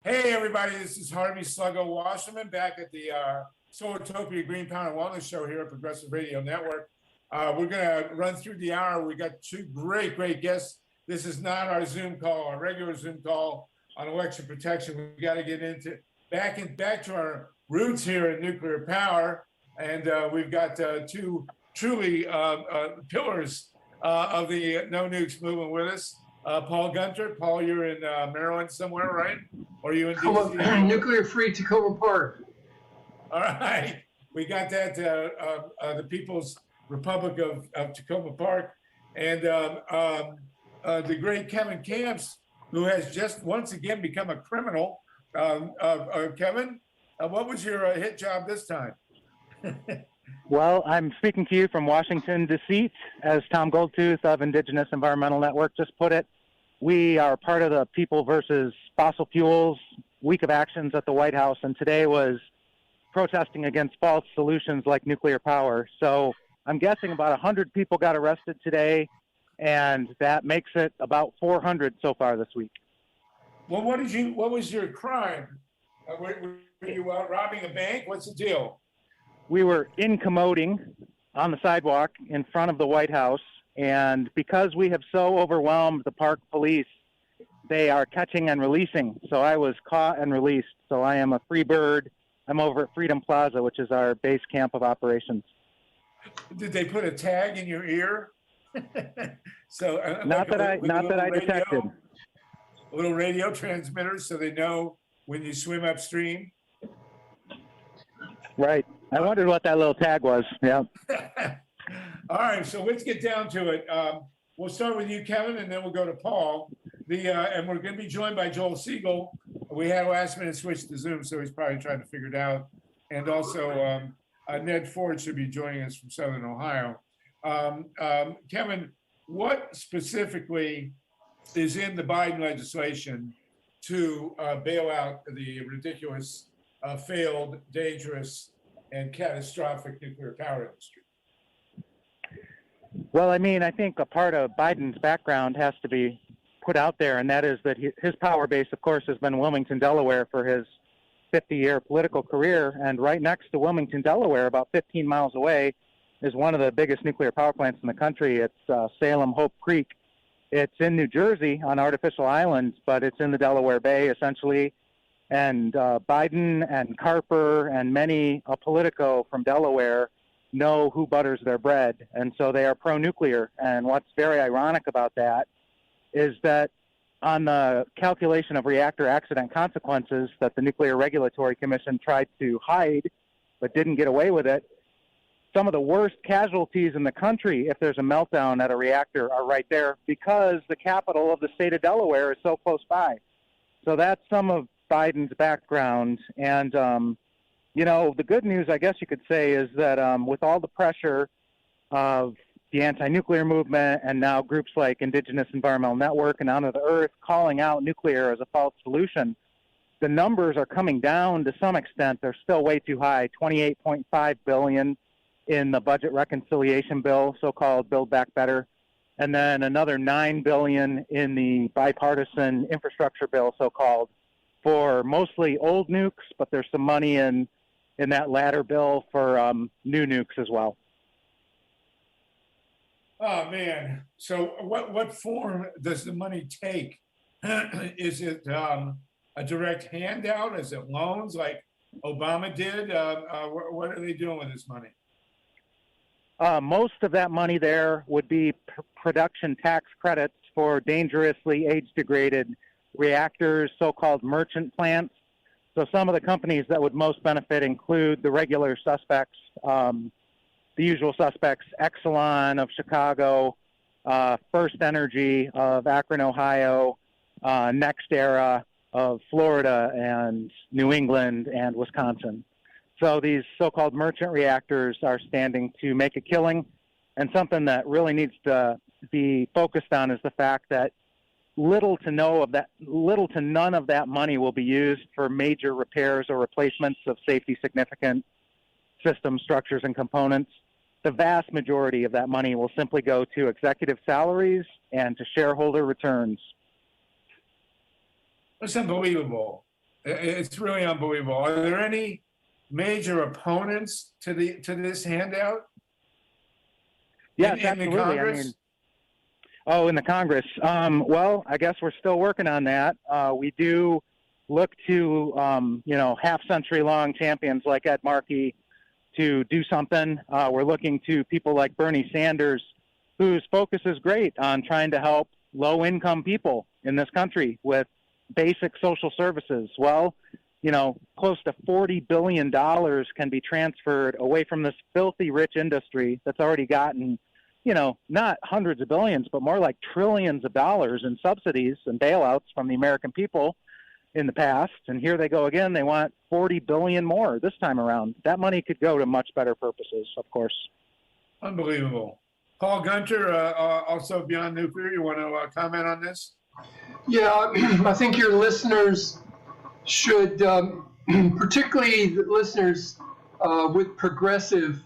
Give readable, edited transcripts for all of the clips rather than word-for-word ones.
Hey, everybody, this is Harvey Sluggo Wasserman back at the Solartopia Green Power and Wellness Show here at Progressive Radio Network. We're going to run through the hour. We got two great guests. This is not our Zoom call, our regular Zoom call on election protection. We got to get into back to our roots here in nuclear power. And we've got two truly pillars of the No Nukes movement with us. Paul GUNTER. Paul, you're in Maryland somewhere, right? Or are you in DC? Nuclear-free Tacoma Park. All right. We got that, the People's Republic of Tacoma Park. And the great Kevin KAMPS, who has just once again become a criminal. Kevin, what was your hit job this time? Well, I'm speaking to you from Washington, D.C., as Tom Goldtooth of Indigenous Environmental Network just put it. We are part of the People versus Fossil Fuels week of actions at the White House, and today was protesting against false solutions like nuclear power. So I'm guessing about 100 people got arrested today, and that makes it about 400 so far this week. Well, what was your crime? Were you robbing a bank? What's the deal? We were incommoding on the sidewalk in front of the White House, and because we have so overwhelmed the park police, they are catching and releasing. So I was caught and released. So I am a free bird. I'm over at Freedom Plaza, which is our base camp of operations. Did they put a tag in your ear? So not that I detected. A little radio transmitter so they know when you swim upstream. Right. I wondered what that little tag was. Yeah. All right. So let's get down to it. We'll start with you, Kevin, and then we'll go to Paul. And we're going to be joined by JOEL SEGAL. We had a last minute switch to Zoom, so he's probably trying to figure it out. And also, Ned Ford should be joining us from Southern Ohio. Kevin, what specifically is in the Biden legislation to bail out the ridiculous, failed, dangerous, and catastrophic nuclear power industry? Well, I mean, I think a part of Biden's background has to be put out there, and that is that his power base, of course, has been Wilmington, Delaware for his 50-year political career. And right next to Wilmington, Delaware, about 15 miles away, is one of the biggest nuclear power plants in the country. It's Salem Hope Creek. It's in New Jersey on artificial islands, but it's in the Delaware Bay, essentially. And Biden and Carper and many a Politico from Delaware know who butters their bread, and so they are pro-nuclear. And what's very ironic about that is that on the calculation of reactor accident consequences that the Nuclear Regulatory Commission tried to hide but didn't get away with it, some of the worst casualties in the country if there's a meltdown at a reactor are right there because the capital of the state of Delaware is so close by. So that's some of Biden's background. And, you know, the good news, I guess you could say, is that with all the pressure of the anti-nuclear movement and now groups like Indigenous Environmental Network and Honor the Earth calling out nuclear as a false solution, the numbers are coming down to some extent. They're still way too high, $28.5 billion in the budget reconciliation bill, so-called Build Back Better, and then another $9 billion in the bipartisan infrastructure bill, so-called, for mostly old nukes, but there's some money in that latter bill for new nukes as well. Oh, man. So what form does the money take? Is it a direct handout? Is it loans like Obama did? What are they doing with this money? Most of that money there would be production tax credits for dangerously age-degraded reactors, so-called merchant plants. So some of the companies that would most benefit include the regular suspects, the usual suspects, Exelon of Chicago, First Energy of Akron, Ohio, NextEra of Florida and New England and Wisconsin. So these so-called merchant reactors are standing to make a killing. And something that really needs to be focused on is the fact that little to none of that money will be used for major repairs or replacements of safety significant system structures and components. The vast majority of that money will simply go to executive salaries and to shareholder returns. That's unbelievable. It's really unbelievable. Are there any major opponents to this handout? Yes, in the absolutely. Congress? Oh, in the Congress. Well, I guess we're still working on that. We do look to, half-century-long champions like Ed Markey to do something. We're looking to people like Bernie Sanders, whose focus is great on trying to help low-income people in this country with basic social services. Well, close to $40 billion can be transferred away from this filthy rich industry that's already gotten, not hundreds of billions, but more like trillions of dollars in subsidies and bailouts from the American people in the past. And here they go again. They want 40 billion more this time around. That money could go to much better purposes, of course. Unbelievable. Paul Gunter, also Beyond Nuclear, you want to comment on this? Yeah, I think your listeners should, particularly the listeners with progressive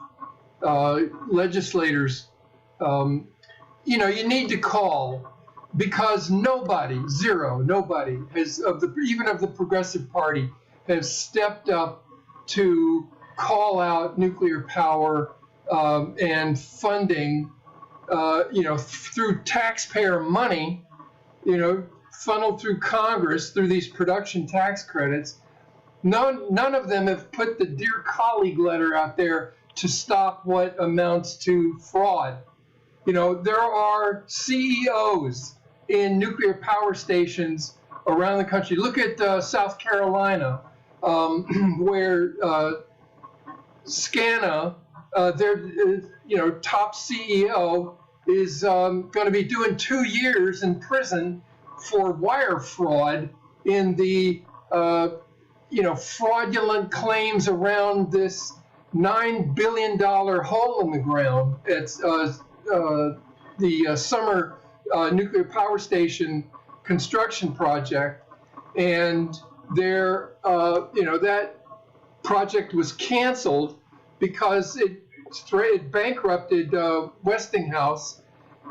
legislators, you need to call, because nobody has, even of the Progressive Party, has stepped up to call out nuclear power and funding, through taxpayer money, funneled through Congress through these production tax credits. None of them have put the Dear Colleague letter out there to stop what amounts to fraud. There are CEOs in nuclear power stations around the country. Look at South Carolina, where SCANA, their top CEO, is going to be doing 2 years in prison for wire fraud in the fraudulent claims around this $9 billion hole in the ground. It's the Summer nuclear power station construction project, and that project was canceled because it bankrupted Westinghouse,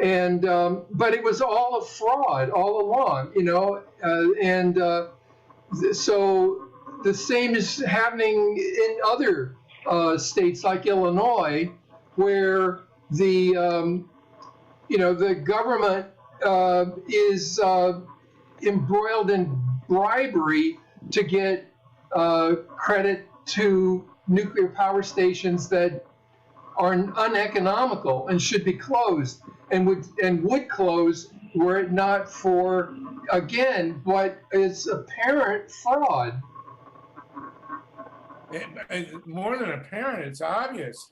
and but it was all a fraud all along, so the same is happening in other states like Illinois, where the government is embroiled in bribery to get credit to nuclear power stations that are uneconomical and should be closed, and would close were it not for, again, what is apparent fraud. More than apparent, it's obvious.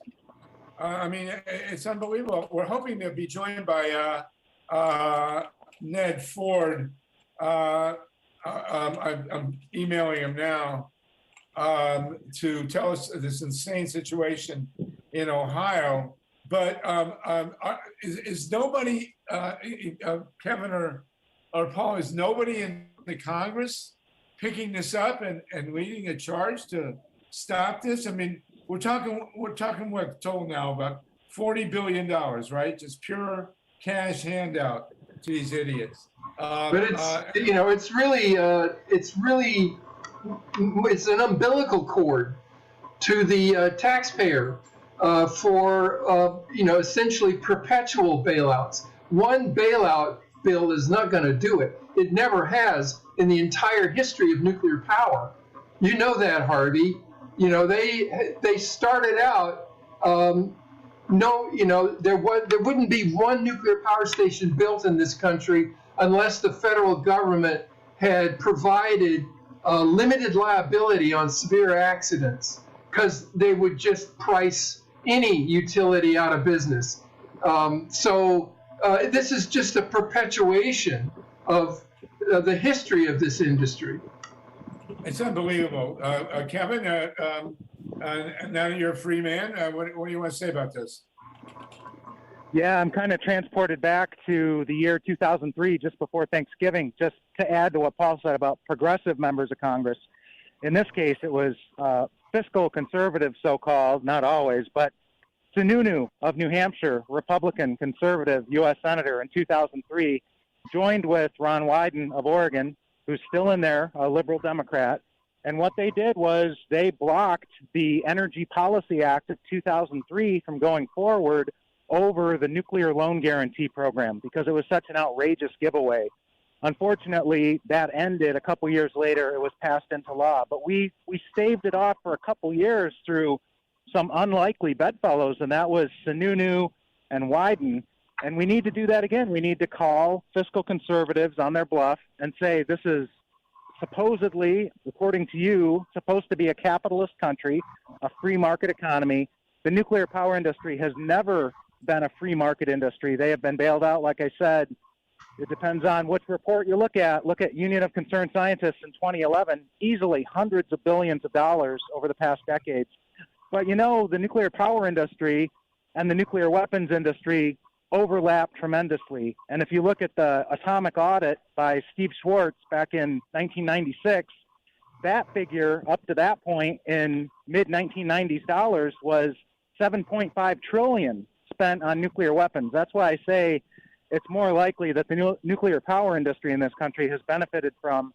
It's unbelievable. We're hoping to be joined by Ned Ford. I'm emailing him now to tell us this insane situation in Ohio. But is nobody, Kevin or Paul, is nobody in the Congress picking this up and leading a charge to stop this? We're talking what total now, about $40 billion, right? Just pure cash handout to these idiots. But it's an umbilical cord to the taxpayer for essentially perpetual bailouts. One bailout bill is not going to do it. It never has in the entire history of nuclear power. You know that, Harvey. They started out. There wouldn't be one nuclear power station built in this country unless the federal government had provided limited liability on severe accidents, because they would just price any utility out of business. So this is just a perpetuation of the history of this industry. It's unbelievable. Kevin, now you're a free man. What do you want to say about this? Yeah, I'm kind of transported back to the year 2003, just before Thanksgiving, just to add to what Paul said about progressive members of Congress. In this case, it was fiscal conservative, so-called, not always, but Sununu of New Hampshire, Republican conservative U.S. Senator in 2003, joined with Ron Wyden of Oregon, who's still in there, a liberal Democrat, And what they did was they blocked the Energy Policy Act of 2003 from going forward over the Nuclear Loan Guarantee Program because it was such an outrageous giveaway. Unfortunately, that ended a couple years later. It was passed into law. But we staved it off for a couple years through some unlikely bedfellows, and that was Sununu and Wyden. And we need to do that again. We need to call fiscal conservatives on their bluff and say, this is supposedly, according to you, supposed to be a capitalist country, a free market economy. The nuclear power industry has never been a free market industry. They have been bailed out, like I said. It depends on which report you look at. Look at Union of Concerned Scientists in 2011, easily hundreds of billions of dollars over the past decades. But you know, the nuclear power industry and the nuclear weapons industry overlap tremendously. And if you look at the atomic audit by Steve Schwartz back in 1996, that figure up to that point in mid-1990s dollars was 7.5 trillion spent on nuclear weapons. That's why I say it's more likely that the nuclear power industry in this country has benefited from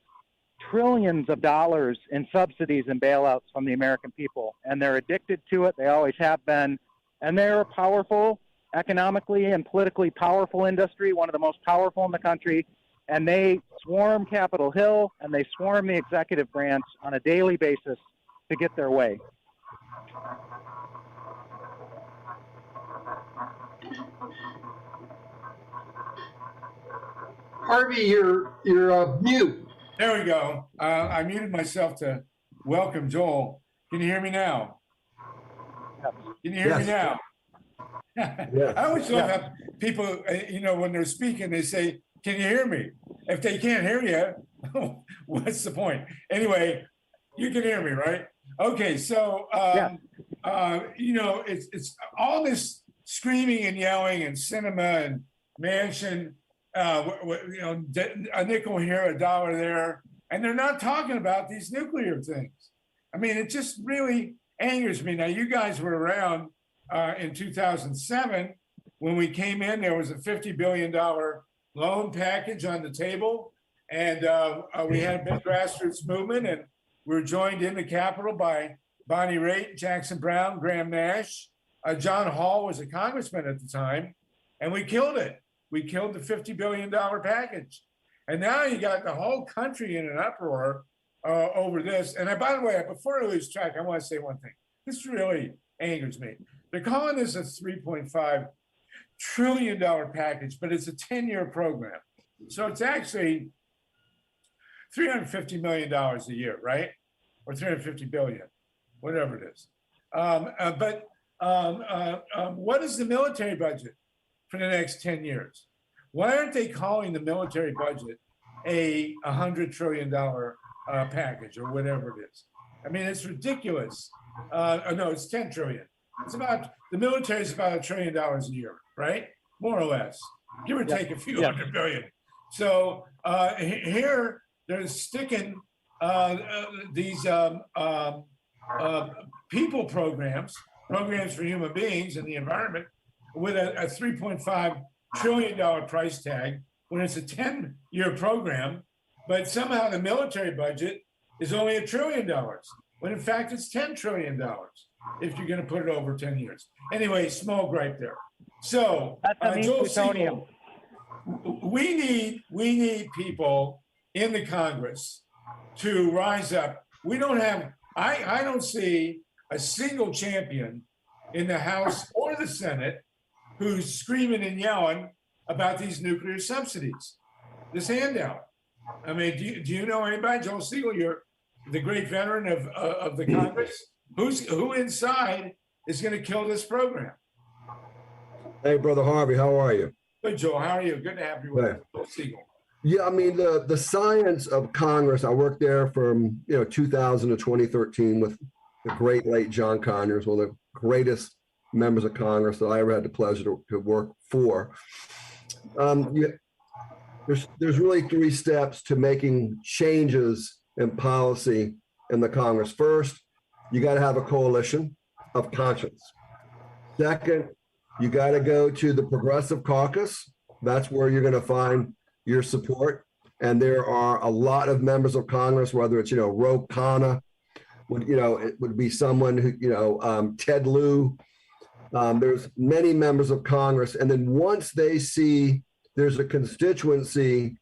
trillions of dollars in subsidies and bailouts from the American people. And they're addicted to it. They always have been. And they're a powerful, economically and politically powerful industry, one of the most powerful in the country. And they swarm Capitol Hill and they swarm the executive branch on a daily basis to get their way. Harvey, you're mute. There we go. I muted myself to welcome Joel. Can you hear me now? Can you hear me now? Yes. I always love how people, when they're speaking, they say, "Can you hear me?" If they can't hear you, what's the point? Anyway, you can hear me, right? Okay, so it's all this screaming and yelling and cinema and mansion. A nickel here, a dollar there, and they're not talking about these nuclear things. I mean, it just really angers me. Now, you guys were around in 2007 when we came in. There was a $50 billion loan package on the table, and we had a big grassroots movement, and we were joined in the Capitol by Bonnie Raitt, Jackson Brown, Graham Nash. John Hall was a congressman at the time, and we killed it. We killed the $50 billion package. And now you got the whole country in an uproar over this. And by the way, before I lose track, I want to say one thing. This really angers me. They're calling this a $3.5 trillion package, but it's a 10-year program. So it's actually $350 million a year, right? Or $350 billion, whatever it is. What is the military budget for the next 10 years? Why aren't they calling the military budget a $100 trillion package or whatever it is? I mean, it's ridiculous. No, it's 10 trillion. The military is about $1 trillion a year, right? More or less, give or take a few hundred billion. So here they're sticking these people programs for human beings and the environment with a $3.5 trillion price tag when it's a 10-year program, but somehow the military budget is only $1 trillion, when in fact it's $10 trillion if you're going to put it over 10 years. Anyway, small gripe there. So, Joel Segel, we need people in the Congress to rise up. We don't have, I don't see a single champion in the House or the Senate who's screaming and yelling about these nuclear subsidies, this handout. I mean, do you know anybody? Joel Segel, you're the great veteran of the Congress. Who inside is going to kill this program? Hey, Brother Harvey, how are you? Good, Joel. How are you? Good to have you with us, Joel Segel. Yeah, I mean, the science of Congress, I worked there from 2000 to 2013 with the great late John Conyers, one of the greatest members of Congress that I ever had the pleasure to work for. There's really 3 steps to making changes in policy in the Congress. First, you got to have a coalition of conscience. Second, you got to go to the Progressive Caucus. That's where you're going to find your support. And there are a lot of members of Congress, whether it's, Ro Khanna, it would be someone who, Ted Lieu. There's many members of Congress. And then once they see there's a constituency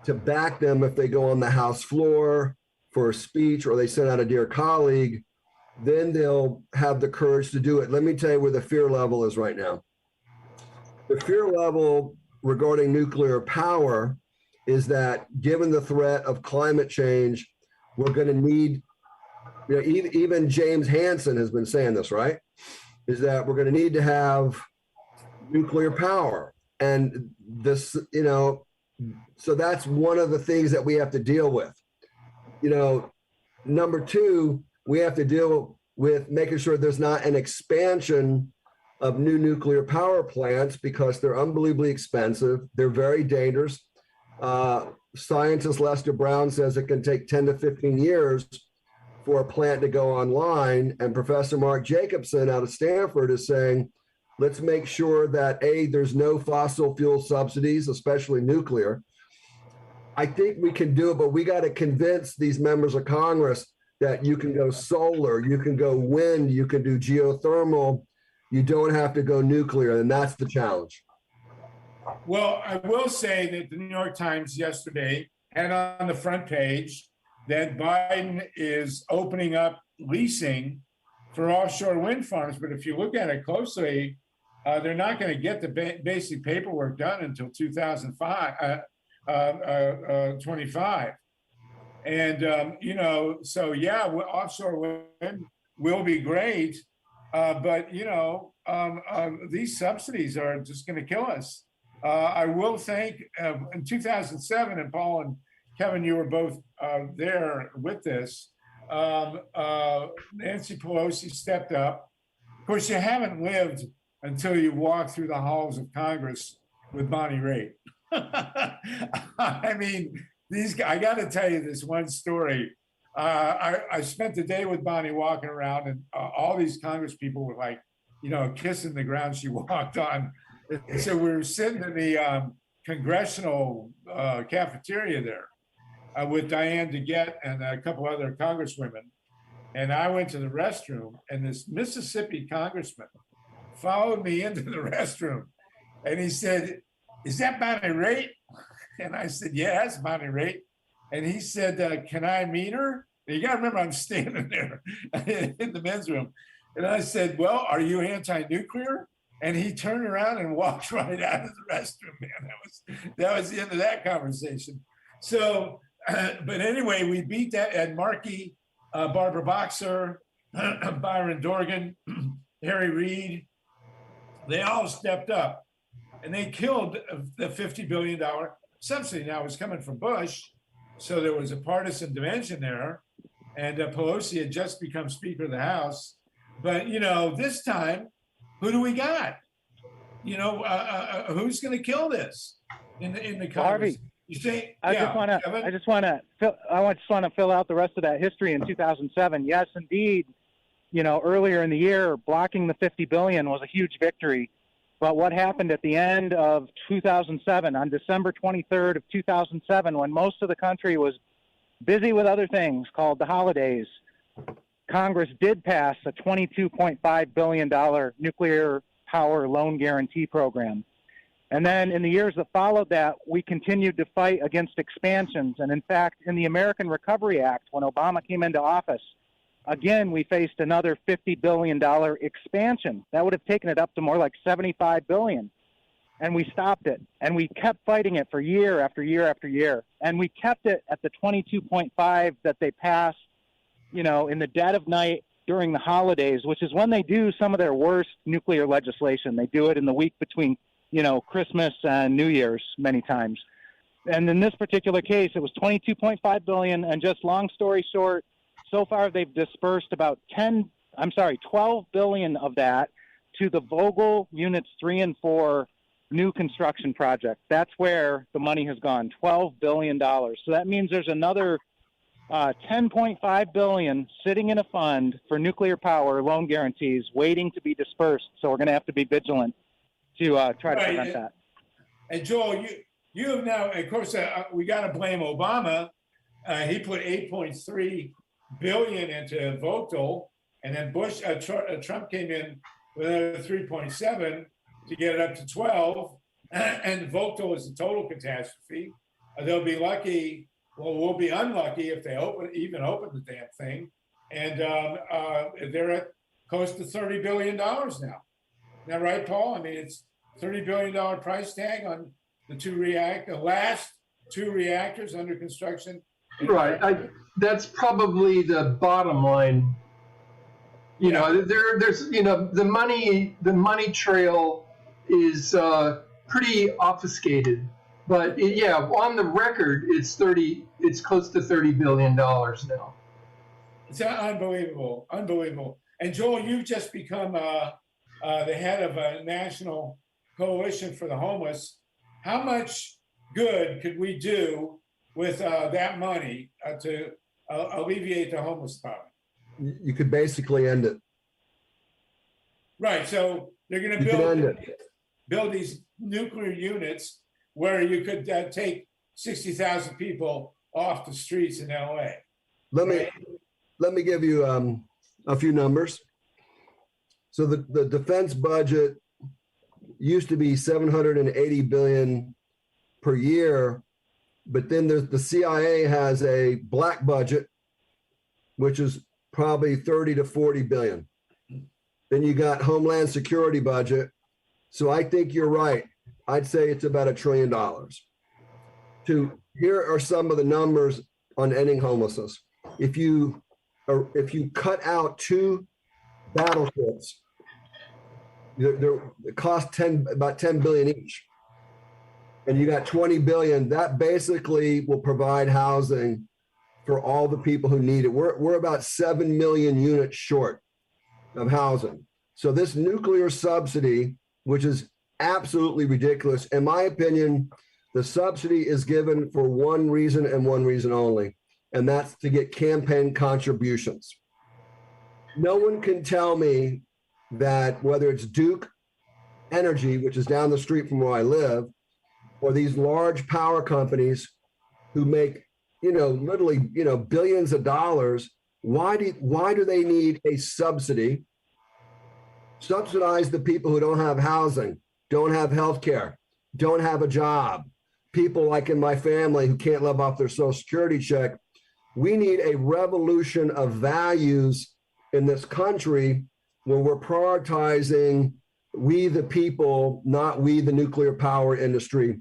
to back them if they go on the House floor for a speech or they send out a dear colleague, then they'll have the courage to do it. Let me tell you where the fear level is right now. The fear level regarding nuclear power is that given the threat of climate change, we're going to need, even James Hansen has been saying this, right? Is that we're going to need to have nuclear power. And this, so that's one of the things that we have to deal with. Number two, we have to deal with making sure there's not an expansion of new nuclear power plants because they're unbelievably expensive. They're very dangerous. Scientist Lester Brown says it can take 10 to 15 years for a plant to go online. And Professor Mark Jacobson out of Stanford is saying, let's make sure that there's no fossil fuel subsidies, especially nuclear. I think we can do it, but we got to convince these members of Congress that you can go solar, you can go wind, you can do geothermal, you don't have to go nuclear, and that's the challenge. Well, I will say that the New York Times yesterday had on the front page that Biden is opening up leasing for offshore wind farms. But if you look at it closely, they're not going to get the basic paperwork done until 2025. And, so yeah, offshore wind will be great. But, these subsidies are just going to kill us. I will think in 2007, and Paul and Kevin, you were both there with this, Nancy Pelosi stepped up. Of course, you haven't lived until you walk through the halls of Congress with Bonnie Raitt. I mean, I got to tell you this one story. I spent the day with Bonnie walking around, and all these Congress people were like, kissing the ground she walked on. And so we were sitting in the congressional cafeteria there with Diane DeGette and a couple other congresswomen. And I went to the restroom, and this Mississippi congressman followed me into the restroom. And he said, "Is that Bonnie Raitt?" And I said, "Yeah, that's Bonnie Raitt." And he said, "Can I meet her?" And you got to remember, I'm standing there in the men's room. And I said, "Well, are you anti-nuclear?" And he turned around and walked right out of the restroom, man. That was the end of that conversation. So, but anyway, we beat that at Markey, Barbara Boxer, Byron Dorgan, Harry Reid. They all stepped up, and they killed the $50 billion subsidy. Now, it was coming from Bush, so there was a partisan dimension there, and Pelosi had just become Speaker of the House. But, this time, who do we got? Who's going to kill this in the Congress? Harvey, you think? I just want to fill out the rest of that history in 2007. Yes, indeed. Earlier in the year, blocking the $50 billion was a huge victory. But what happened at the end of 2007, on December 23rd of 2007, when most of the country was busy with other things called the holidays, Congress did pass a $22.5 billion nuclear power loan guarantee program. And then in the years that followed that, we continued to fight against expansions. And in fact, in the American Recovery Act, when Obama came into office, again, we faced another $50 billion expansion. That would have taken it up to more like $75 billion. And we stopped it. And we kept fighting it for year after year after year. And we kept it at the 22.5 that they passed, in the dead of night during the holidays, which is when they do some of their worst nuclear legislation. They do it in the week between, Christmas and New Year's many times. And in this particular case, it was $22.5 billion. And just long story short, so far they've dispersed about $12 billion of that to the Vogtle Units 3 and 4 new construction project. That's where the money has gone, $12 billion. So that means there's another $10.5 billion sitting in a fund for nuclear power loan guarantees waiting to be dispersed. So we're going to have to be vigilant to try to prevent that. And Joel, you have now, of course, we got to blame Obama. He put 8.3 billion into Votel, and then Trump came in with another 3.7 to get it up to 12. And Votel is a total catastrophe. They'll be lucky. Well, we'll be unlucky if they even open the damn thing. And they're at close to $30 billion now. Isn't that right, Paul? I mean, it's $30 billion price tag on the last two reactors under construction. Right. That's probably the bottom line. You know, there's the money trail is pretty obfuscated, but on the record, it's close to $30 billion now. It's unbelievable, unbelievable. And Joel, you've just become the head of a national coalition for the homeless. How much good could we do with that money to alleviate the homeless problem? You could basically end it. Right. So they're going to build these nuclear units where you could take 60,000 people off the streets in LA. Let me give you a few numbers. So the defense budget used to be 780 billion per year, but then the CIA has a black budget, which is probably 30 to 40 billion. Then you got Homeland Security budget. So I think you're right. I'd say it's about $1 trillion. Here are some of the numbers on ending homelessness. If you cut out 2 battleships, it costs about 10 billion each. And you got 20 billion, that basically will provide housing for all the people who need it. We're about 7 million units short of housing. So this nuclear subsidy, which is absolutely ridiculous, in my opinion, the subsidy is given for one reason and one reason only, and that's to get campaign contributions. No one can tell me that whether it's Duke Energy, which is down the street from where I live, or these large power companies who make, literally, billions of dollars, why do they need a subsidy? Subsidize the people who don't have housing, don't have health care, don't have a job. People like in my family who can't live off their Social Security check. We need a revolution of values in this country where we're prioritizing we the people, not we the nuclear power industry.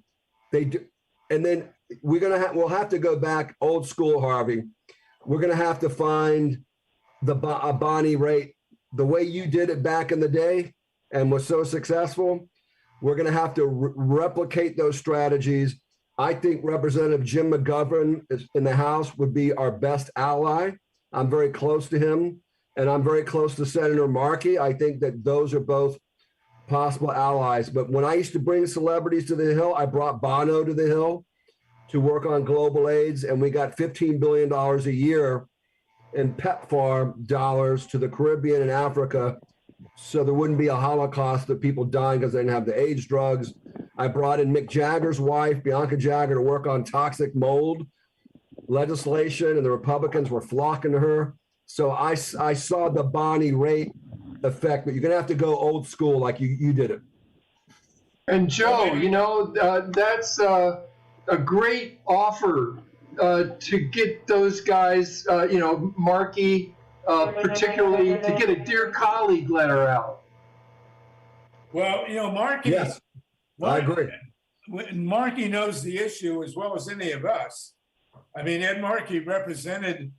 They do, and then we'll have to go back old school, Harvey. We're gonna have to find a Bonnie rate the way you did it back in the day and was so successful. We're gonna have to replicate those strategies. I think Representative Jim McGovern in the House would be our best ally. I'm very close to him, and I'm very close to Senator Markey. I think that those are both possible allies. But when I used to bring celebrities to the Hill, I brought Bono to the Hill to work on global AIDS, and we got $15 billion a year in PEPFAR dollars to the Caribbean and Africa, so there wouldn't be a Holocaust of people dying because they didn't have the AIDS drugs. I brought in Mick Jagger's wife, Bianca Jagger, to work on toxic mold legislation, and the Republicans were flocking to her. So I saw the Bonnie rate effect, but you're gonna have to go old school like you did it. And Joe, that's a great offer to get those guys, Markey, particularly to get a dear colleague letter out. Well, Markey. Yes, I agree. Markey knows the issue as well as any of us. I mean, Ed Markey represented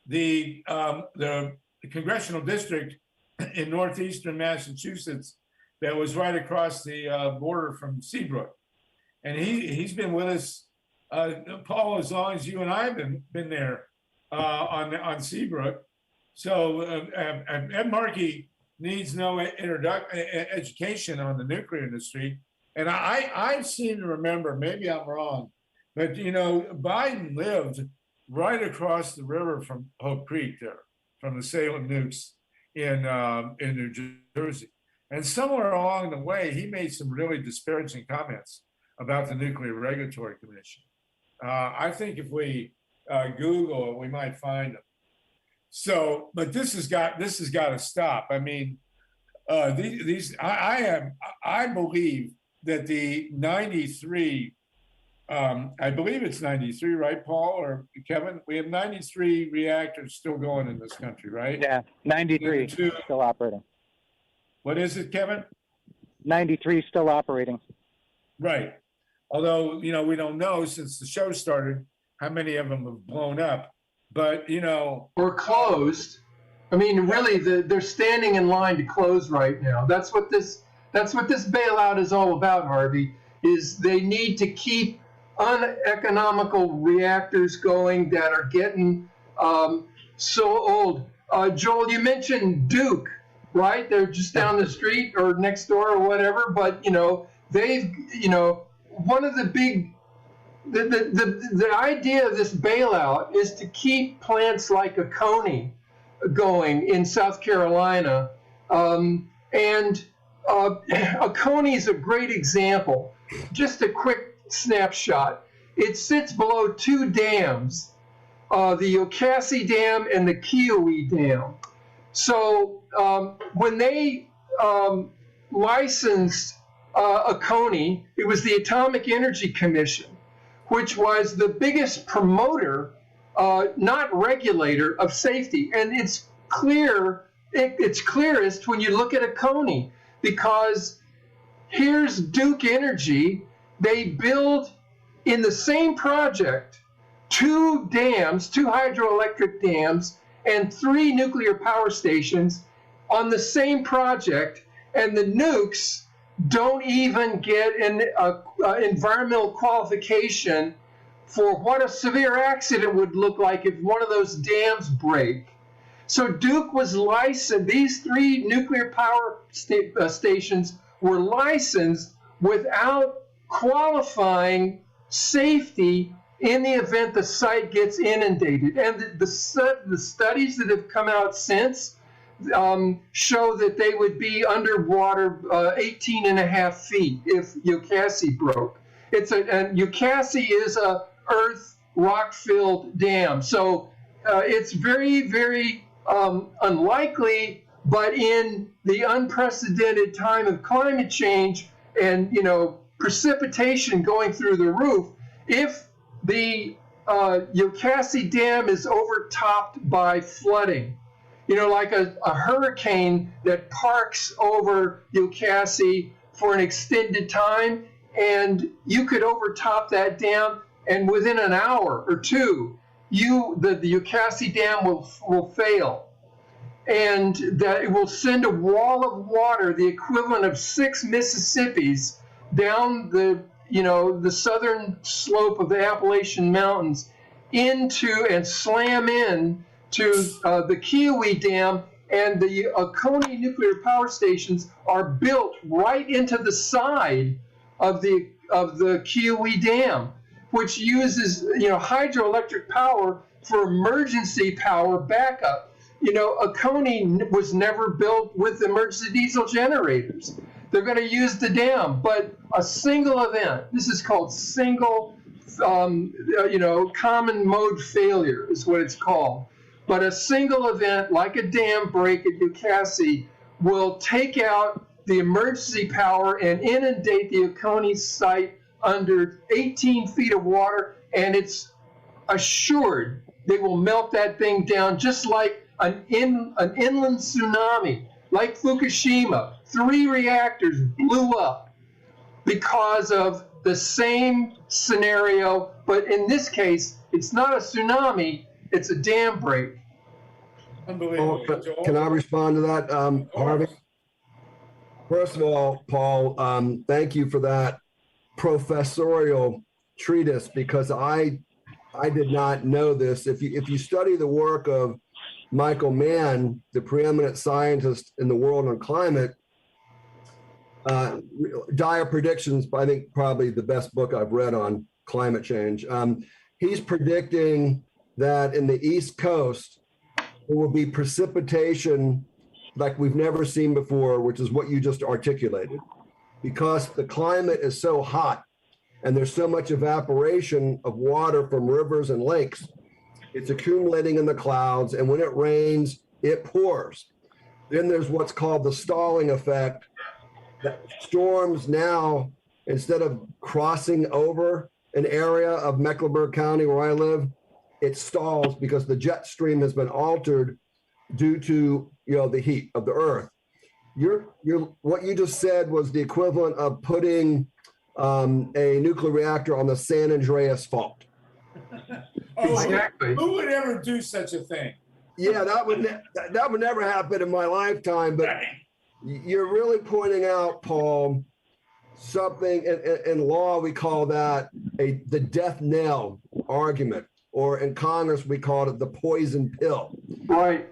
the congressional district in northeastern Massachusetts that was right across the border from Seabrook, and he's been with us, Paul, as long as you and I have been there on Seabrook. So Ed Markey needs no education on the nuclear industry, and I seem to remember, maybe I'm wrong, but Biden lived right across the river from Hope Creek there, from the Salem Nukes in New Jersey. And somewhere along the way, he made some really disparaging comments about the Nuclear Regulatory Commission. I think if we Google it, we might find them. So, but this has got to stop. I mean, I believe that the 93, I believe it's 93, right, Paul or Kevin? We have 93 reactors still going in this country, right? Yeah, 93 still operating. What is it, Kevin? 93 still operating. Right. Although, we don't know since the show started how many of them have blown up. But, or closed. I mean, really, they're standing in line to close right now. That's what this bailout is all about, Harvey. Is they need to keep uneconomical reactors going that are getting so old. Joel, you mentioned Duke, right? They're just down the street or next door or whatever. But they've one of the big the idea of this bailout is to keep plants like Oconee going in South Carolina. And Oconee is a great example. Just a quick snapshot. It sits below two dams, the Yocassee Dam and the Kiowa Dam. So when they licensed Oconee, it was the Atomic Energy Commission, which was the biggest promoter, not regulator, of safety. And it's clear, it's clearest when you look at Oconee, because here's Duke Energy. They build in the same project two dams, two hydroelectric dams, and 3 nuclear power stations on the same project, and the nukes don't even get an environmental qualification for what a severe accident would look like if one of those dams break. So Duke was licensed, these 3 nuclear power stations were licensed without qualifying safety in the event the site gets inundated. And the studies that have come out since show that they would be underwater 18 and a half feet if Yocassee broke. And Yocassee is a earth rock-filled dam. So it's very, very unlikely, but in the unprecedented time of climate change and, precipitation going through the roof, if the Yocassee Dam is overtopped by flooding, like a hurricane that parks over Yocassee for an extended time, and you could overtop that dam, and within an hour or two, the Yocassee Dam will fail. And that it will send a wall of water, the equivalent of 6 Mississippis, down the southern slope of the Appalachian Mountains into and slam in to the Kiowa Dam, and the Oconee nuclear power stations are built right into the side of the Kiowa Dam, which uses hydroelectric power for emergency power backup. Oconee was never built with emergency diesel generators. They're going to use the dam, but a single event, this is called single, common mode failure is what it's called. But a single event like a dam break at Yocassee will take out the emergency power and inundate the Oconee site under 18 feet of water, and it's assured they will melt that thing down just like an inland tsunami, like Fukushima. 3 reactors blew up because of the same scenario, but in this case, it's not a tsunami, it's a dam break. Unbelievable. Can I respond to that, Harvey? First of all, Paul, thank you for that professorial treatise, because I did not know this. If you study the work of Michael Mann, the preeminent scientist in the world on climate, Dire Predictions, I think probably the best book I've read on climate change. He's predicting that in the East Coast, there will be precipitation like we've never seen before, which is what you just articulated. Because the climate is so hot, and there's so much evaporation of water from rivers and lakes, it's accumulating in the clouds, and when it rains, it pours. Then there's what's called the stalling effect, that storms now, instead of crossing over an area of Mecklenburg County where I live, it stalls because the jet stream has been altered due to, you know, the heat of the earth. What you just said was the equivalent of putting a nuclear reactor on the San Andreas fault. Oh, Exactly. who would ever do such a thing? Yeah, that would never happen in my lifetime, but you're really pointing out, Paul, something in law we call that the death knell argument, or in Congress we called it the poison pill. Right.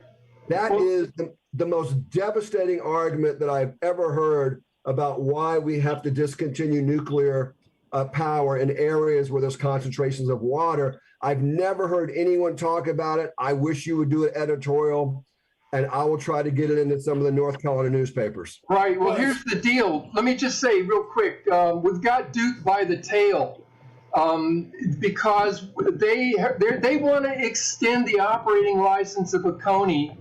That is the most devastating argument that I've ever heard about why we have to discontinue nuclear power in areas where there's concentrations of water. I've never heard anyone talk about it. I wish you would do an editorial, and I will try to get it into some of the North Carolina newspapers. Right. Well, here's the deal. Let me just say real quick, we've got Duke by the tail because they want to extend the operating license of Oconee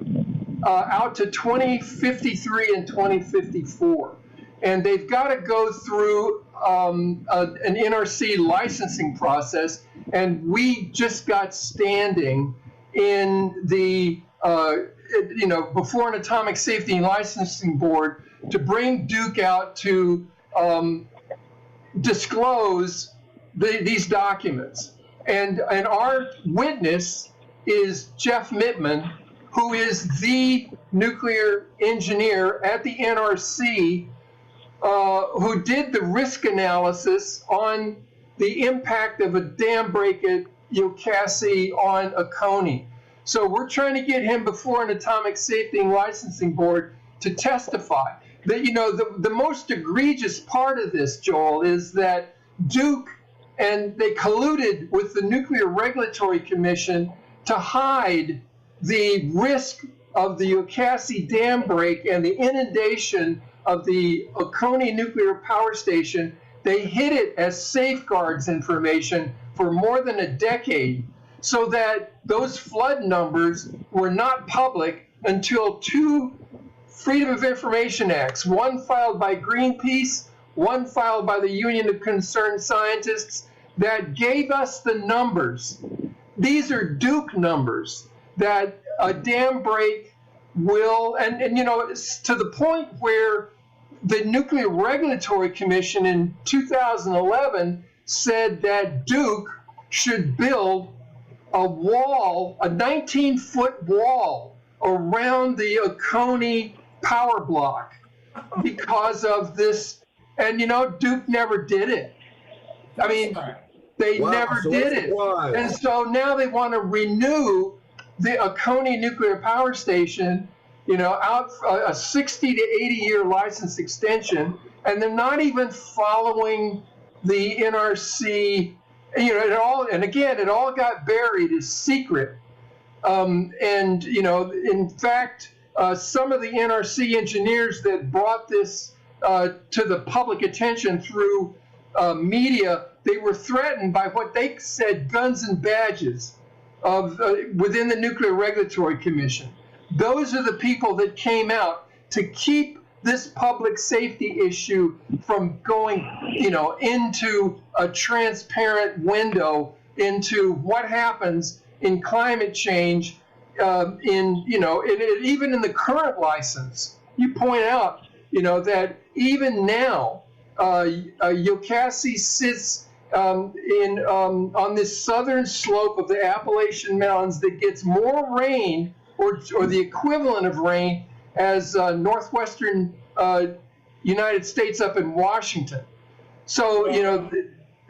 out to 2053 and 2054. And they've got to go through an NRC licensing process. And we just got standing in the, before an Atomic Safety and Licensing Board to bring Duke out to disclose these documents. And our witness is Jeff Mittman, who is the nuclear engineer at the NRC, who did the risk analysis on the impact of a dam break at Yokassi on Oconee. So we're trying to get him before an Atomic Safety and Licensing Board to testify. That, you know, the most egregious part of this, Joel, is that Duke and they colluded with the Nuclear Regulatory Commission to hide the risk of the Yokassi dam break and the inundation of the Oconee nuclear power station. They hid it as safeguards information for more than a decade, so that those flood numbers were not public until two Freedom of Information Acts, one filed by Greenpeace, one filed by the Union of Concerned Scientists, that gave us the numbers. These are Duke numbers that a dam break will, and you know, it's to the point where the Nuclear Regulatory Commission in 2011 said that Duke should build a wall, a 19-foot wall around the Oconee power block because of this. And, you know, Duke never did it. I mean, they never did it. And so now they want to renew the Oconee nuclear power station, you know, out a 60 to 80 year license extension, and they're not even following the NRC. You know, it all, and again, it all got buried as secret. And you know, in fact, some of the NRC engineers that brought this to the public attention through media, they were threatened by what they said guns and badges of within the Nuclear Regulatory Commission. Those are the people that came out to keep this public safety issue from going, you know, into a transparent window into what happens in climate change. In, you know, even in the current license, you point out, you know, that even now, Yokassi sits on this southern slope of the Appalachian Mountains that gets more rain, or the equivalent of rain, as northwestern United States up in Washington. So, you know,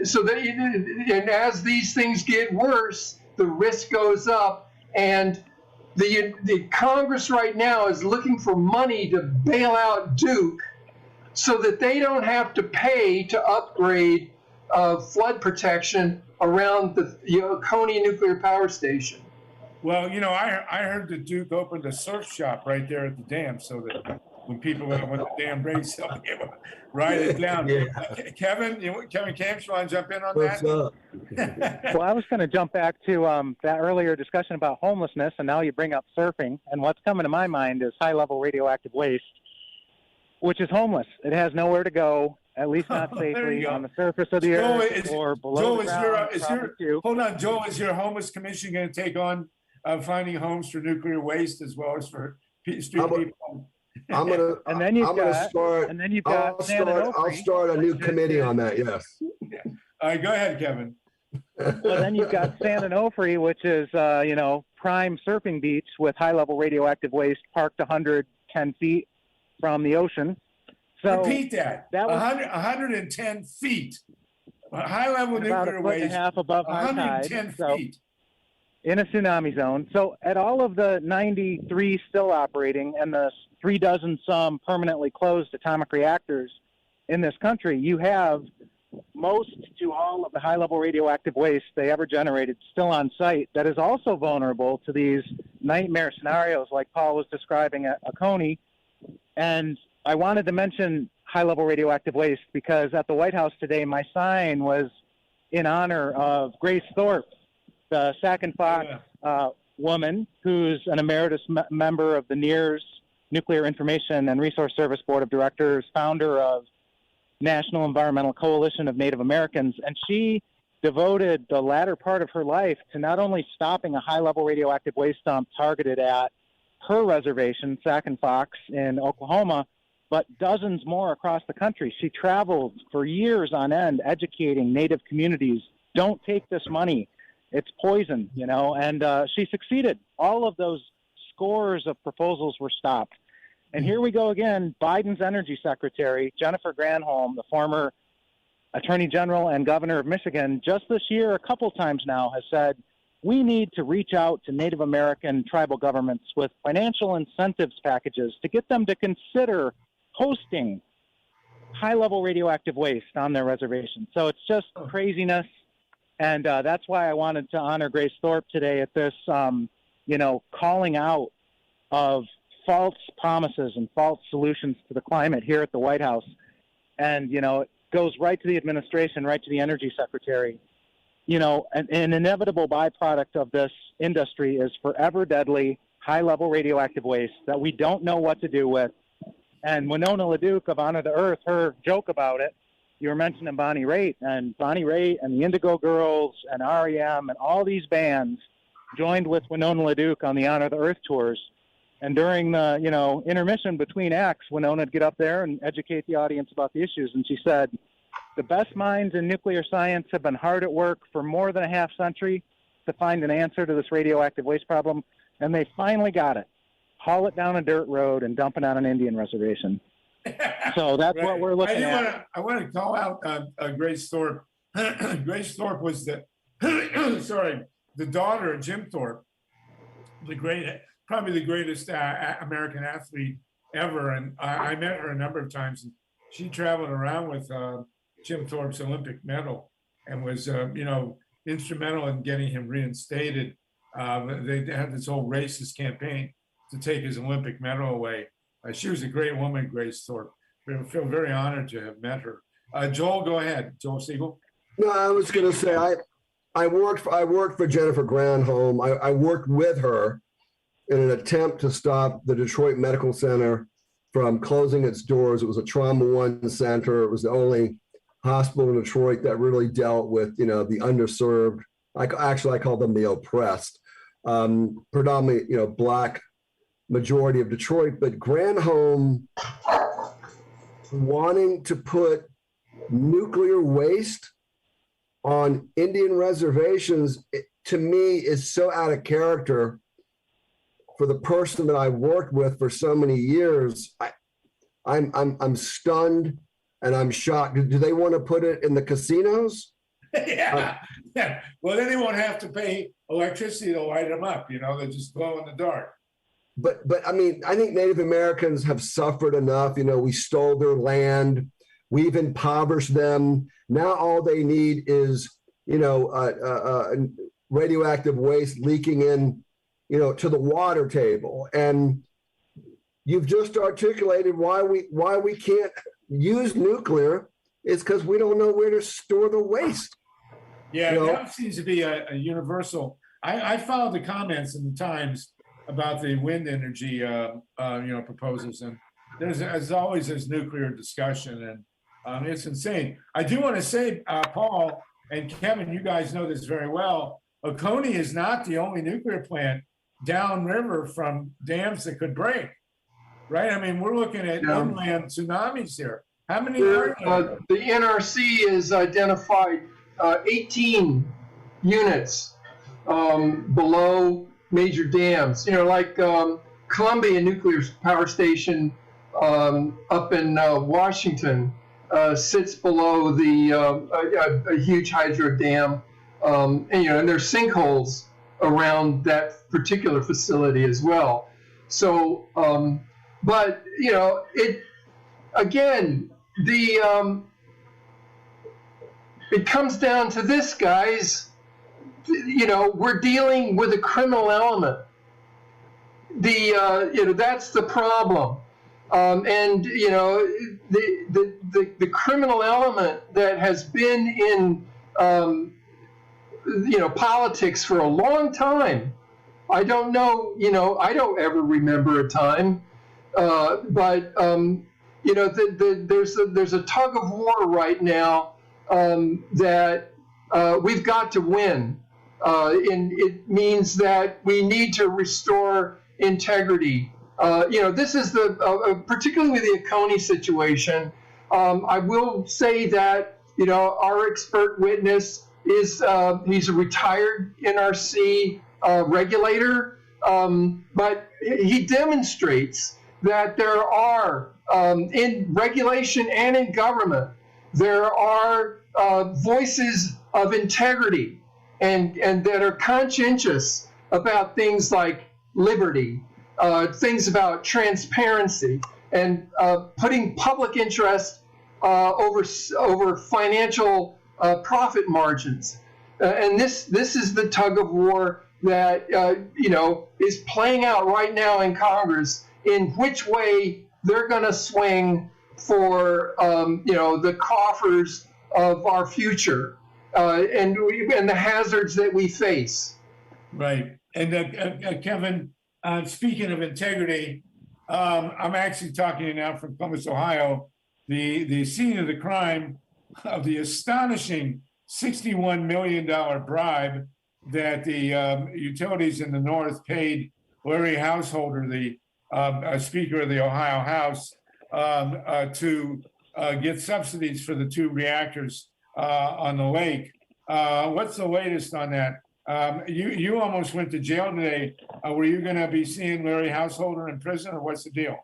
so that, and as these things get worse, the risk goes up, and the Congress right now is looking for money to bail out Duke so that they don't have to pay to upgrade flood protection around the Oconee nuclear power station. Well, you know, I heard that Duke opened a surf shop right there at the dam, so that when people want the damn race, they'll be able to write it down. Yeah. Kevin, Kevin Kamps, you want to jump in on What's that? up? Well, I was going to jump back to that earlier discussion about homelessness, and now you bring up surfing. And what's coming to my mind is high-level radioactive waste, which is homeless. It has nowhere to go, at least not There you safely go. on the surface of the Joel, earth or below Joel, the ground. hold on, Joel, is your homeless commission going to take on finding homes for nuclear waste as well as for street people? I'm gonna. And then you've I'm gonna got- start. And then you've got I'll start a new committee on that. Yes. All right, go ahead, Kevin. Well, then you've got San Onofre, which is, prime surfing beach with high-level radioactive waste parked 110 feet from the ocean. So Repeat that. that was 110 feet. High-level about a nuclear foot and a waste. half above high tide. 110 So feet. in a tsunami zone. So at all of the 93 still operating and the 3 dozen some permanently closed atomic reactors in this country, you have most to all of the high-level radioactive waste they ever generated still on site that is also vulnerable to these nightmare scenarios like Paul was describing at Oconee. And I wanted to mention high-level radioactive waste because at the White House today, my sign was in honor of Grace Thorpe, the Sac and Fox woman who's an emeritus member of the NIRS, Nuclear Information and Resource Service Board of Directors, founder of National Environmental Coalition of Native Americans, and she devoted the latter part of her life to not only stopping a high-level radioactive waste dump targeted at her reservation, Sac and Fox in Oklahoma, but dozens more across the country. She traveled for years on end educating Native communities, don't take this money, it's poison, and she succeeded. All of those scores of proposals were stopped. And here we go again. Biden's energy secretary, Jennifer Granholm, the former attorney general and governor of Michigan, just this year, a couple times now, has said, we need to reach out to Native American tribal governments with financial incentives packages to get them to consider hosting high-level radioactive waste on their reservation. So it's just craziness. And that's why I wanted to honor Grace Thorpe today at this, calling out of false promises and false solutions to the climate here at the White House. And, it goes right to the administration, right to the energy secretary. An inevitable byproduct of this industry is forever deadly, high-level radioactive waste that we don't know what to do with. And Winona LaDuke of Honor the Earth, her joke about it, you were mentioning Bonnie Raitt, and Bonnie Raitt and the Indigo Girls and REM and all these bands joined with Winona LaDuke on the Honor the Earth tours. And during the, intermission between acts, Winona would get up there and educate the audience about the issues. And she said, the best minds in nuclear science have been hard at work for more than a half century to find an answer to this radioactive waste problem. And they finally got it. Haul it down a dirt road and dump it on an Indian reservation. So that's Right. what we're looking at. I want to call out Grace Thorpe. Grace Thorpe was the daughter of Jim Thorpe, probably the greatest American athlete ever. And I met her a number of times. And she traveled around with Jim Thorpe's Olympic medal and was, instrumental in getting him reinstated. They had this whole racist campaign to take his Olympic medal away. She was a great woman, Grace Thorpe. I feel very honored to have met her. Joel, go ahead. Joel Segel. No, I was going to say I worked for Jennifer Granholm. I worked with her in an attempt to stop the Detroit Medical Center from closing its doors. It was a trauma one center. It was the only hospital in Detroit that really dealt with the underserved. I call them the oppressed, predominantly Black majority of Detroit. But Granholm wanting to put nuclear waste on Indian reservations, to me, is so out of character for the person that I worked with for so many years. I'm stunned and I'm shocked. Do they want to put it in the casinos? Yeah. Well, then they won't have to pay electricity to light them up. They just glow in the dark. But I mean, I think Native Americans have suffered enough. We stole their land. We've impoverished them. Now all they need is, radioactive waste leaking in, to the water table. And, you've just articulated why we can't use nuclear. It's because we don't know where to store the waste. Yeah, You know? that seems to be a universal. I followed the comments in the Times about the wind energy, proposals, and there's, as always, there's nuclear discussion, and it's insane. I do want to say, Paul and Kevin, you guys know this very well. Oconee is not the only nuclear plant downriver from dams that could break, right? I mean, we're looking at inland tsunamis here. How many are there? The NRC has identified 18 units below major dams. You know, like Columbia Nuclear Power Station up in Washington sits below a huge hydro dam, and there's sinkholes around that particular facility as well. So, but it again, it comes down to this, guys. We're dealing with a criminal element. That's the problem. And the criminal element that has been in politics for a long time. I don't know. I don't ever remember a time, but there's a tug of war right now that we've got to win, and it means that we need to restore integrity. This is particularly with the Oconee situation. I will say that our expert witness is he's a retired NRC regulator, but he demonstrates that there are in regulation and in government there are voices of integrity and that are conscientious about things like liberty, things about transparency, and putting public interest over financial profit margins. And this is the tug of war that is playing out right now in Congress, in which way they're going to swing for the coffers of our future and the hazards that we face. Right. And Kevin, speaking of integrity, I'm actually talking to you now from Columbus, Ohio. The scene of the crime of the astonishing $61 million bribe that the utilities in the North paid Larry Householder, the Speaker of the Ohio House, to get subsidies for the 2 reactors on the lake. What's the latest on that? You almost went to jail today. Were you going to be seeing Larry Householder in prison, or what's the deal?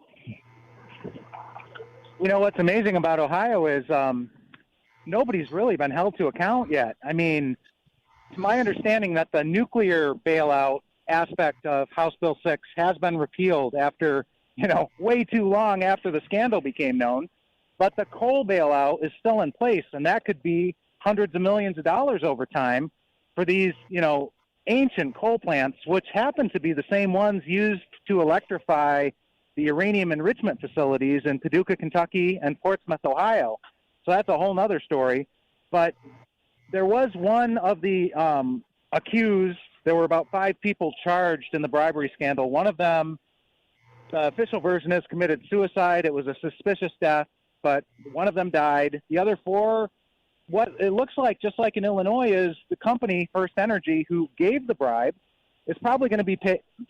What's amazing about Ohio is nobody's really been held to account yet. I mean, it's my understanding that the nuclear bailout aspect of House Bill 6 has been repealed after, way too long after the scandal became known. But the coal bailout is still in place, and that could be hundreds of millions of dollars over time for these, ancient coal plants, which happen to be the same ones used to electrify the uranium enrichment facilities in Paducah, Kentucky, and Portsmouth, Ohio. So that's a whole nother story. But there was one of the accused. There were about 5 people charged in the bribery scandal. One of them, the official version is committed suicide. It was a suspicious death, but one of them died. The other 4, what it looks like, just like in Illinois, is the company, First Energy, who gave the bribe, is probably going to be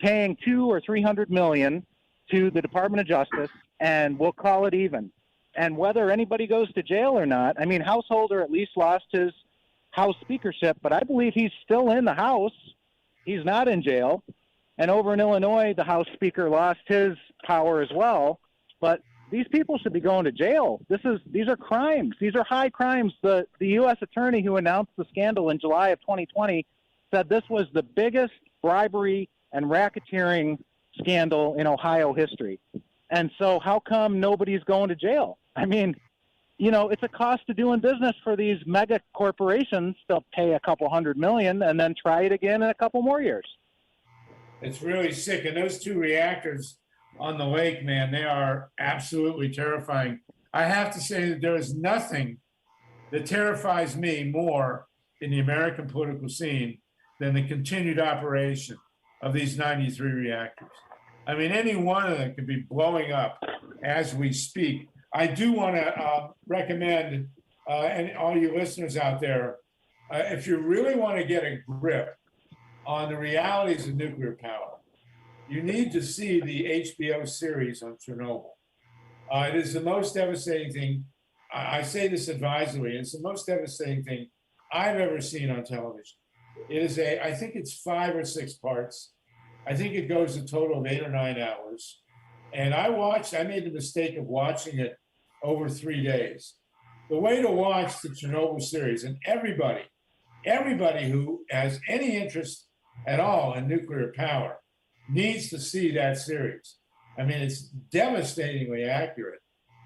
paying $200 or $300 million to the Department of Justice, and we'll call it even. And whether anybody goes to jail or not, I mean, Householder at least lost his House speakership, but I believe he's still in the House. He's not in jail. And over in Illinois, the House Speaker lost his power as well. But these people should be going to jail. These are crimes. These are high crimes. The U.S. attorney who announced the scandal in July of 2020 said this was the biggest bribery and racketeering scandal in Ohio history. And so how come nobody's going to jail? I mean, it's a cost of doing business for these mega corporations. They'll pay a couple $100 million and then try it again in a couple more years. It's really sick. And those 2 reactors on the lake, man, they are absolutely terrifying. I have to say that there is nothing that terrifies me more in the American political scene than the continued operation of these 93 reactors. I mean, any one of them could be blowing up as we speak. I do want to recommend, and all you listeners out there, if you really want to get a grip on the realities of nuclear power, you need to see the HBO series on Chernobyl. It is the most devastating thing. I say this advisedly. It's the most devastating thing I've ever seen on television. It is I think it's 5 or 6 parts. I think it goes a total of 8 or 9 hours. And I made the mistake of watching it over 3 days. The way to watch the Chernobyl series, and everybody who has any interest at all in nuclear power needs to see that series. I mean, it's devastatingly accurate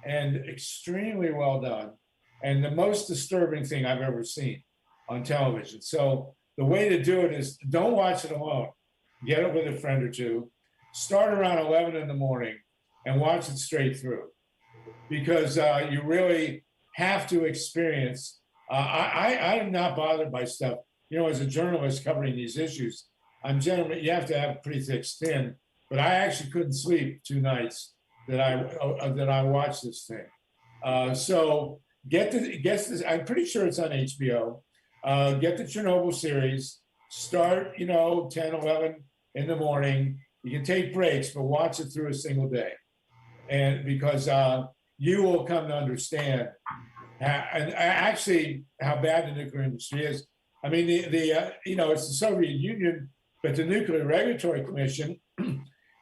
and extremely well done, and the most disturbing thing I've ever seen on television. So the way to do it is don't watch it alone. Get it with a friend or two. Start around 11 in the morning and watch it straight through, because you really have to experience. I am not bothered by stuff. You know, as a journalist covering these issues, you have to have pretty thick skin. But I actually couldn't sleep 2 nights that I watched this thing. So get this. I'm pretty sure it's on HBO. Get the Chernobyl series. Start, 10, 11 in the morning. You can take breaks, but watch it through a single day, and because you will come to understand how bad the nuclear industry is. I mean, it's the Soviet Union, but the Nuclear Regulatory Commission.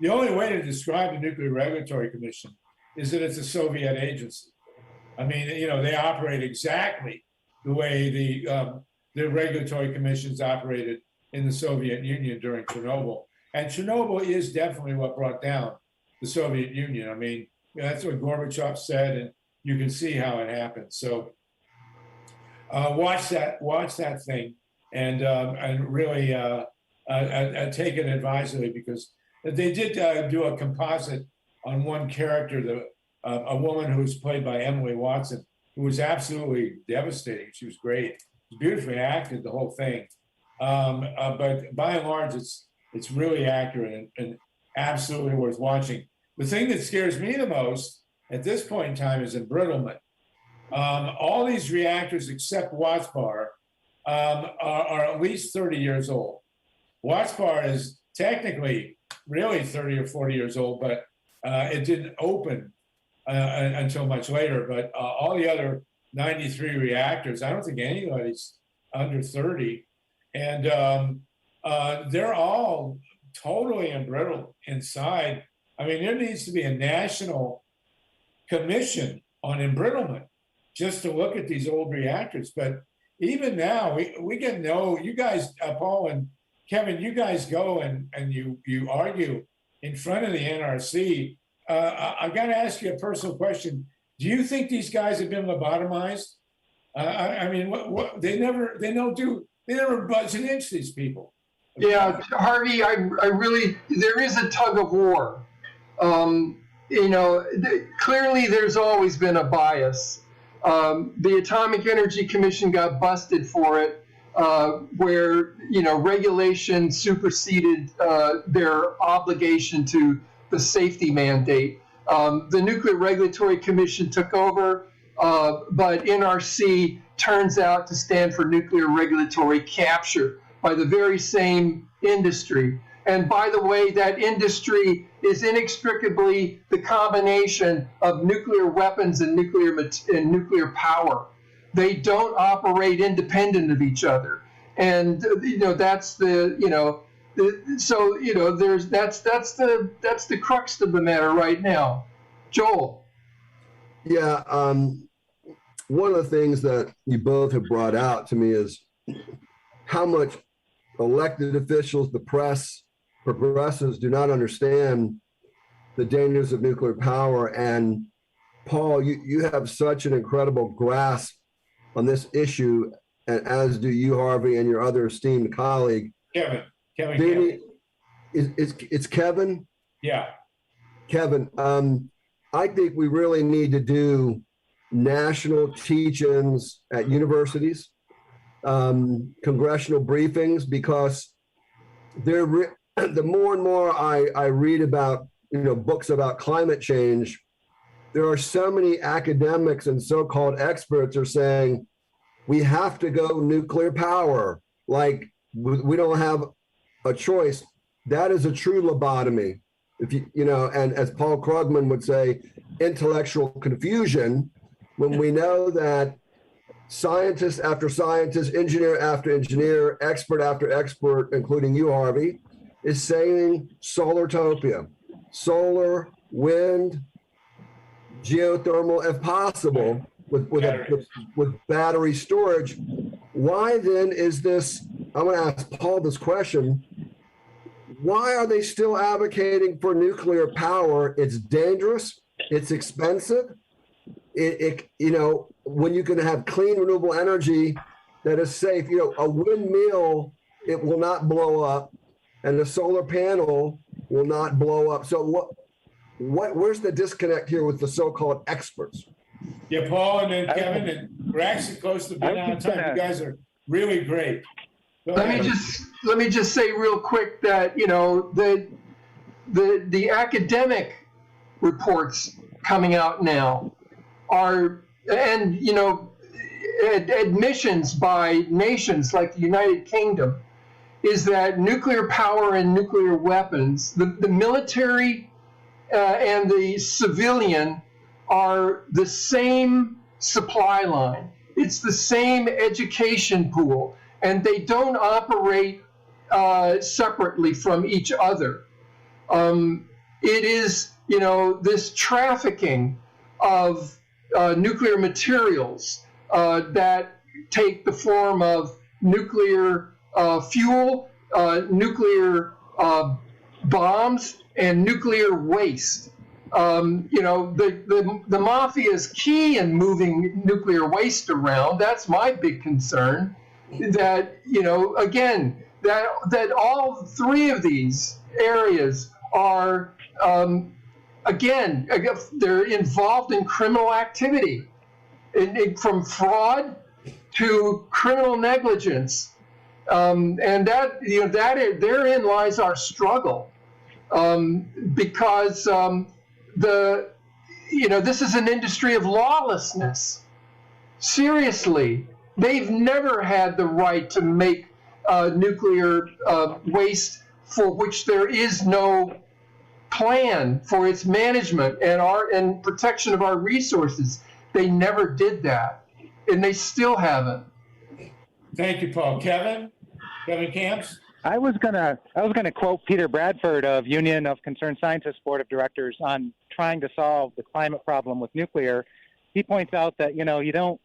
The only way to describe the Nuclear Regulatory Commission is that it's a Soviet agency. I mean, they operate exactly the way the regulatory commissions operated in the Soviet Union during Chernobyl. And Chernobyl is definitely what brought down the Soviet Union. I mean, that's what Gorbachev said, and you can see how it happened. So watch that thing, and really take it advisedly, because they did do a composite on one character, a woman who was played by Emily Watson, who was absolutely devastating. She was great. It was beautifully acted, the whole thing. But by and large, it's really accurate and absolutely worth watching. The thing that scares me the most at this point in time is embrittlement. All these reactors except Watts-Bar are at least 30 years old. Watts-Bar is technically really 30 or 40 years old, but it didn't open until much later. But all the other 93 reactors, I don't think anybody's under 30. And they're all totally embrittled inside. I mean, there needs to be a national commission on embrittlement just to look at these old reactors. But even now, we get you guys, Paul and Kevin, you guys go and you argue in front of the NRC. I've got to ask you a personal question. Do you think these guys have been lobotomized? I mean, they never budge an inch, these people. Yeah, Harvey, I really, there is a tug of war. Clearly there's always been a bias. The Atomic Energy Commission got busted for it, where, regulation superseded their obligation to the safety mandate. The Nuclear Regulatory Commission took over, but NRC turns out to stand for nuclear regulatory capture by the very same industry. And by the way, that industry is inextricably the combination of nuclear weapons and nuclear power. They don't operate independent of each other. And that's the crux of the matter right now. Joel. Yeah, one of the things that you both have brought out to me is how much elected officials, the press, progressives do not understand the dangers of nuclear power. And Paul, you have such an incredible grasp on this issue, and as do you, Harvey, and your other esteemed colleague. Kevin. It's Kevin? Yeah. Kevin, I think we really need to do national teach-ins at universities, congressional briefings, because the more and more I read about, books about climate change, there are so many academics and so-called experts are saying we have to go nuclear power. Like we don't have a choice. That is a true lobotomy. If and as Paul Krugman would say, intellectual confusion, when we know that scientist after scientist, engineer after engineer, expert after expert, including you, Harvey, is saying Solartopia, solar, wind, geothermal, if possible, with battery storage. Why then is this? I'm going to ask Paul this question. Why are they still advocating for nuclear power? It's dangerous. It's expensive. When you can have clean, renewable energy that is safe, a windmill, it will not blow up, and a solar panel will not blow up. So where's the disconnect here with the so-called experts? Yeah, Paul and then Kevin, and we're actually close to being out of time. You guys are really great. Let me just say real quick that the academic reports coming out now are, and admissions by nations like the United Kingdom, is that nuclear power and nuclear weapons, the military and the civilian are the same supply line. It's the same education pool, and they don't operate separately from each other. It is, this trafficking of nuclear materials that take the form of nuclear fuel, nuclear bombs, and nuclear waste. The mafia is key in moving nuclear waste around. That's my big concern. That again, that all three of these areas are again, they're involved in criminal activity, from fraud to criminal negligence, and therein lies our struggle, because this is an industry of lawlessness. Seriously, they've never had the right to make nuclear waste for which there is no plan for its management and protection of our resources. They never did that, and they still haven't. Thank you, Paul. Kevin KAMPS. I was gonna quote Peter Bradford of Union of Concerned Scientists Board of Directors on trying to solve the climate problem with nuclear. He points out that you don't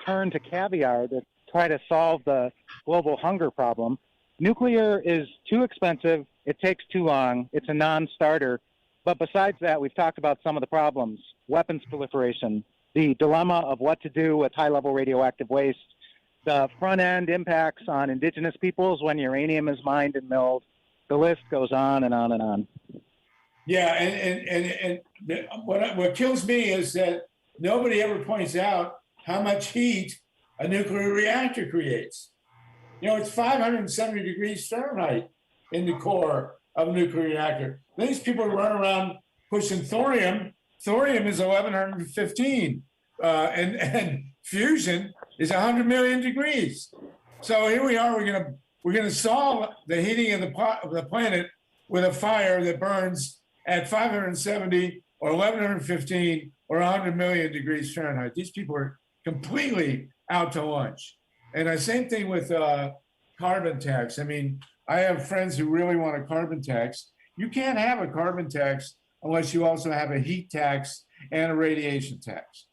turn to caviar to try to solve the global hunger problem. Nuclear is too expensive. It takes too long. It's a non-starter. But besides that, we've talked about some of the problems: weapons proliferation, the dilemma of what to do with high-level radioactive waste, the front-end impacts on indigenous peoples when uranium is mined and milled. The list goes on and on and on. Yeah, and what kills me is that nobody ever points out how much heat a nuclear reactor creates. It's 570 degrees Fahrenheit in the core of a nuclear reactor. These people run around pushing thorium. Thorium is 1115, and fusion is 100 million degrees. So here we are. We're gonna solve the heating of the planet with a fire that burns at 570 or 1115 or 100 million degrees Fahrenheit. These people are completely out to lunch. And the same thing with carbon tax. I mean, I have friends who really want a carbon tax. You can't have a carbon tax unless you also have a heat tax and a radiation tax.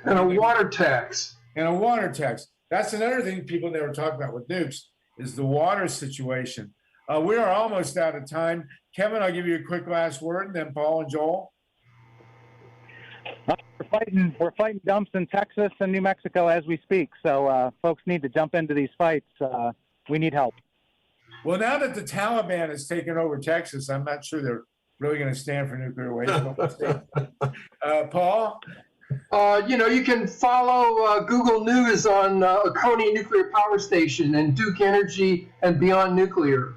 And a water tax. And a water tax. That's another thing people never talk about with nukes is the water situation. We are almost out of time. Kevin, I'll give you a quick last word, and then Paul and Joel. We're fighting dumps in Texas and New Mexico as we speak. So folks need to jump into these fights. We need help. Well, now that the Taliban has taken over Texas, I'm not sure they're really going to stand for nuclear waste. But we'll see. Paul? You can follow Google News on Oconee Nuclear Power Station and Duke Energy and Beyond Nuclear.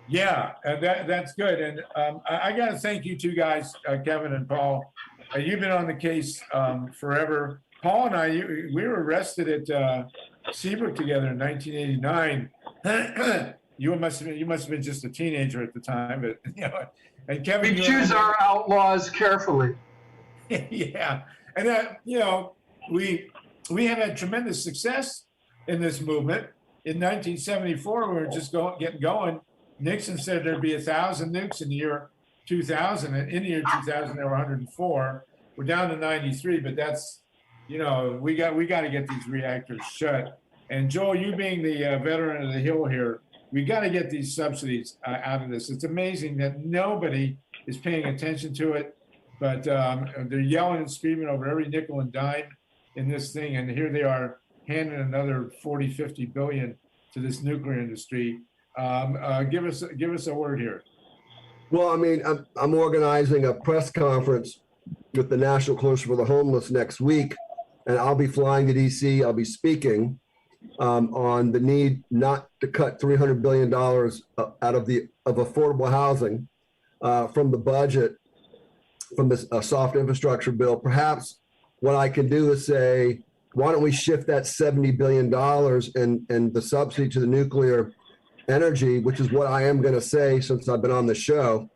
Yeah, that's good. And I got to thank you two guys, Kevin and Paul. You've been on the case forever. Paul and I, we were arrested at Seabrook together in 1989. You must have been just a teenager at the time, but and Kevin, We choose our outlaws carefully. Yeah, and we have had tremendous success in this movement. In 1974, we were just getting going. Nixon said there'd be 1,000 nukes in the year 2000, and in the year 2000 there were 104. We're down to 93, but that's, we got to get these reactors shut. And Joel, you being the veteran of the Hill here, we got to get these subsidies out of this. It's amazing that nobody is paying attention to it, but they're yelling and screaming over every nickel and dime in this thing. And here they are handing another 40, 50 billion to this nuclear industry. Give us a word here. Well, I mean, I'm organizing a press conference with the National Coalition for the Homeless next week, and I'll be flying to DC. I'll be speaking on the need not to cut $300 billion out of affordable housing from the budget, from this soft infrastructure bill. Perhaps what I can do is say, why don't we shift that $70 billion and the subsidy to the nuclear energy, which is what I am going to say since I've been on the show,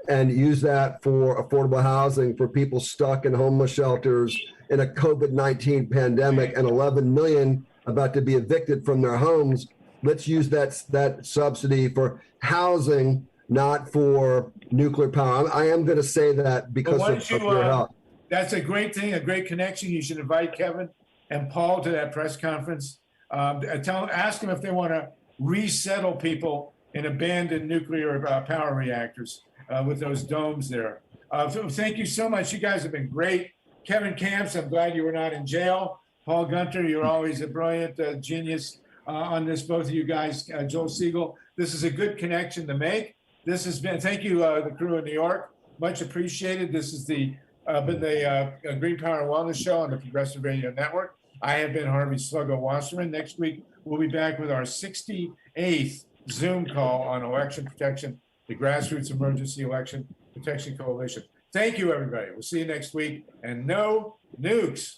and use that for affordable housing for people stuck in homeless shelters in a COVID-19 pandemic and 11 million about to be evicted from their homes. Let's use that subsidy for housing, not for nuclear power. I am going to say that because of your help. That's a great thing, a great connection. You should invite Kevin and Paul to that press conference. Ask them if they want to resettle people in abandoned nuclear power reactors with those domes there. So thank you so much. You guys have been great. Kevin KAMPS, I'm glad you were not in jail. Paul GUNTER, you're always a brilliant genius on this, both of you guys. JOEL SEGAL, this is a good connection to make. This has been, thank you, the crew in New York. Much appreciated. This has been the Green Power and Wellness Show on the Progressive Radio Network. I have been Harvey Sluggo Wasserman. Next week, we'll be back with our 68th Zoom call on election protection, the Grassroots Emergency Election Protection Coalition. Thank you, everybody. We'll see you next week. And no nukes.